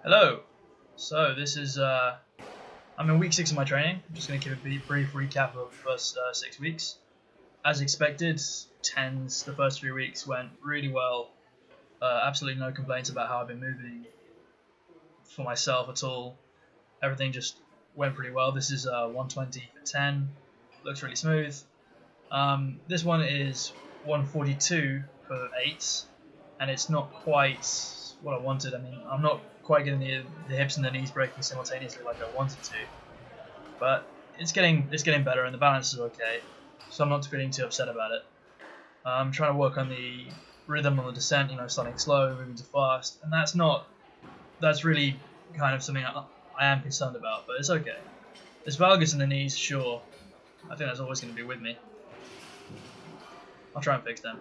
Hello. So this is I'm in week 6 of my training. I'm just going to give a brief recap of the first 6 weeks. As expected, tens the first 3 weeks went really well. Absolutely no complaints about how I've been moving for myself at all. Everything just went pretty well. This is 120 for 10. Looks really smooth. This one is 142 for 8, and it's not quite what I wanted. I mean, I'm not quite getting the hips and the knees breaking simultaneously like I wanted to, but it's getting better and the balance is okay, so I'm not feeling too upset about it. I'm trying to work on the rhythm on the descent, starting slow, moving to fast, and that's really kind of something I am concerned about, but it's okay. There's valgus in the knees, sure. I think that's always going to be with me. I'll try and fix them.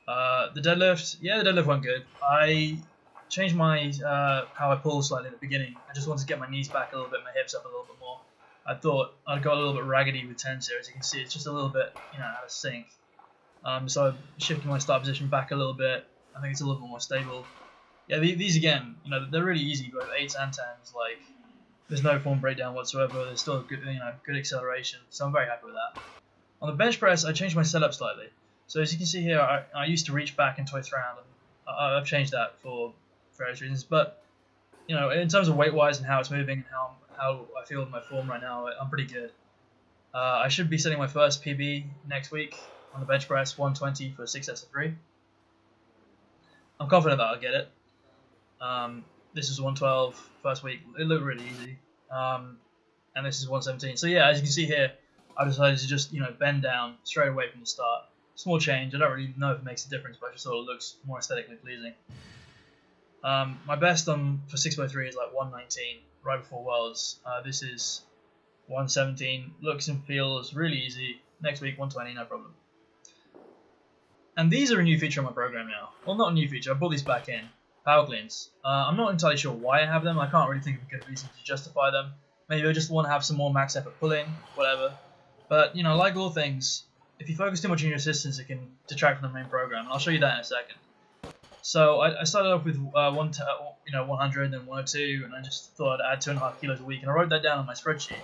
The deadlift went good. I changed my how I pull slightly at the beginning. I just wanted to get my knees back a little bit, my hips up a little bit more. I thought I'd got a little bit raggedy with 10s here, as you can see. It's just a little bit, out of sync. So I'm shifting my start position back a little bit. I think it's a little bit more stable. Yeah, these again, they're really easy, both 8s and 10s. Like, there's no form breakdown whatsoever. There's still good, good acceleration. So I'm very happy with that. On the bench press, I changed my setup slightly. So as you can see here, I used to reach back and twist around, and I've changed that for various reasons. But in terms of weight-wise and how it's moving and how I feel with my form right now, I'm pretty good. I should be setting my first PB next week on the bench press, 120 for 6 sets of 3. I'm confident that I'll get it. This is 112 first week. It looked really easy. And this is 117. So yeah, as you can see here, I decided to just bend down straight away from the start. Small change. I don't really know if it makes a difference, but I just thought it looks more aesthetically pleasing. My best for 6x3 is like 119 right before Worlds. This is 117. Looks and feels really easy. Next week 120, no problem. And these are a new feature on my program now. Well, not a new feature. I brought these back in. Power cleans. I'm not entirely sure why I have them. I can't really think of a good reason to justify them. Maybe I just want to have some more max effort pulling, whatever. But like all things, if you focus too much on your assistance, it can detract from the main program, and I'll show you that in a second. So I started off with 100 and 102, and I just thought I'd add 2.5 kilos a week, and I wrote that down on my spreadsheet.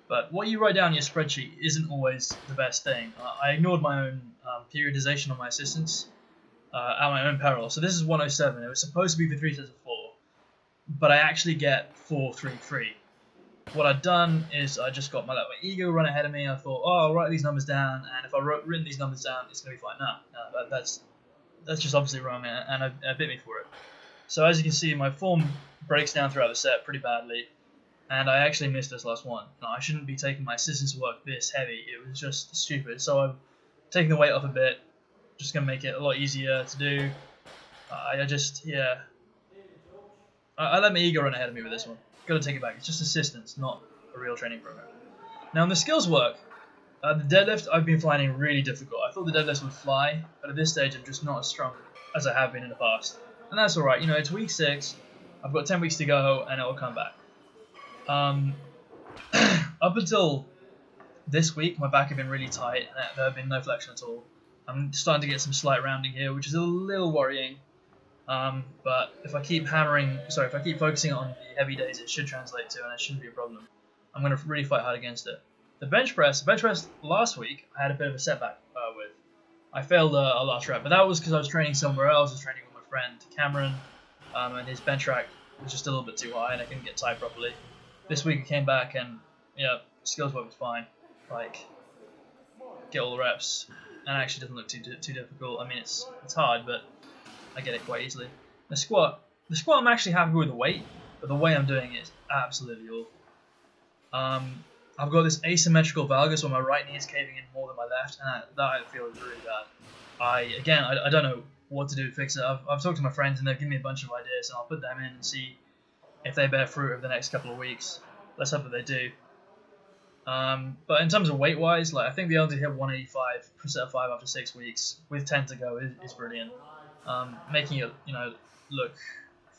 But what you write down in your spreadsheet isn't always the best thing. I ignored my own periodization on my assistance at my own peril. So this is 107. It was supposed to be for 3 sets of 4, but I actually get 433. What I'd done is I just got my ego run ahead of me. I thought, I'll write these numbers down, and if I written these numbers down, it's going to be fine. No, that's just obviously wrong, and it bit me for it. So as you can see, my form breaks down throughout the set pretty badly, and I actually missed this last one. No, I shouldn't be taking my assistance work this heavy. It was just stupid. So I'm taking the weight off a bit, just going to make it a lot easier to do. I let my ego run ahead of me with this one. Got to take it back. It's just assistance, not a real training program. Now, on the skills work, the deadlift I've been finding really difficult. I thought the deadlift would fly, but at this stage I'm just not as strong as I have been in the past. And that's alright. It's week 6. I've got 10 weeks to go, and it will come back. Up until this week, my back had been really tight, and there had been no flexion at all. I'm starting to get some slight rounding here, which is a little worrying. But if I keep focusing on the heavy days, it should translate to, and it shouldn't be a problem. I'm going to really fight hard against it. The bench press last week, I had a bit of a setback with. I failed a last rep, but that was because I was training somewhere else. I was training with my friend Cameron, and his bench rack was just a little bit too high, and I couldn't get tied properly. This week I came back, and skills work was fine. Like, get all the reps, and it actually doesn't look too difficult. I mean, it's hard, but I get it quite easily. The squat I'm actually happy with the weight, but the way I'm doing it is absolutely awful. I've got this asymmetrical valgus where my right knee is caving in more than my left, and that I feel is really bad. I don't know what to do to fix it. I've talked to my friends, and they've given me a bunch of ideas, and I'll put them in and see if they bear fruit over the next couple of weeks. Let's hope that they do. But in terms of weight-wise, I think the ability to hit 185 per set of 5 after 6 weeks with 10 to go is brilliant. Making it, look,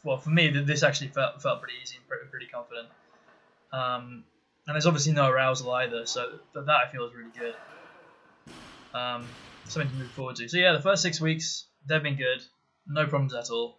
well, for me, this actually felt pretty easy and pretty confident. And there's obviously no arousal either, so that I feel is really good. Something to move forward to. So yeah, the first 6 weeks, they've been good. No problems at all.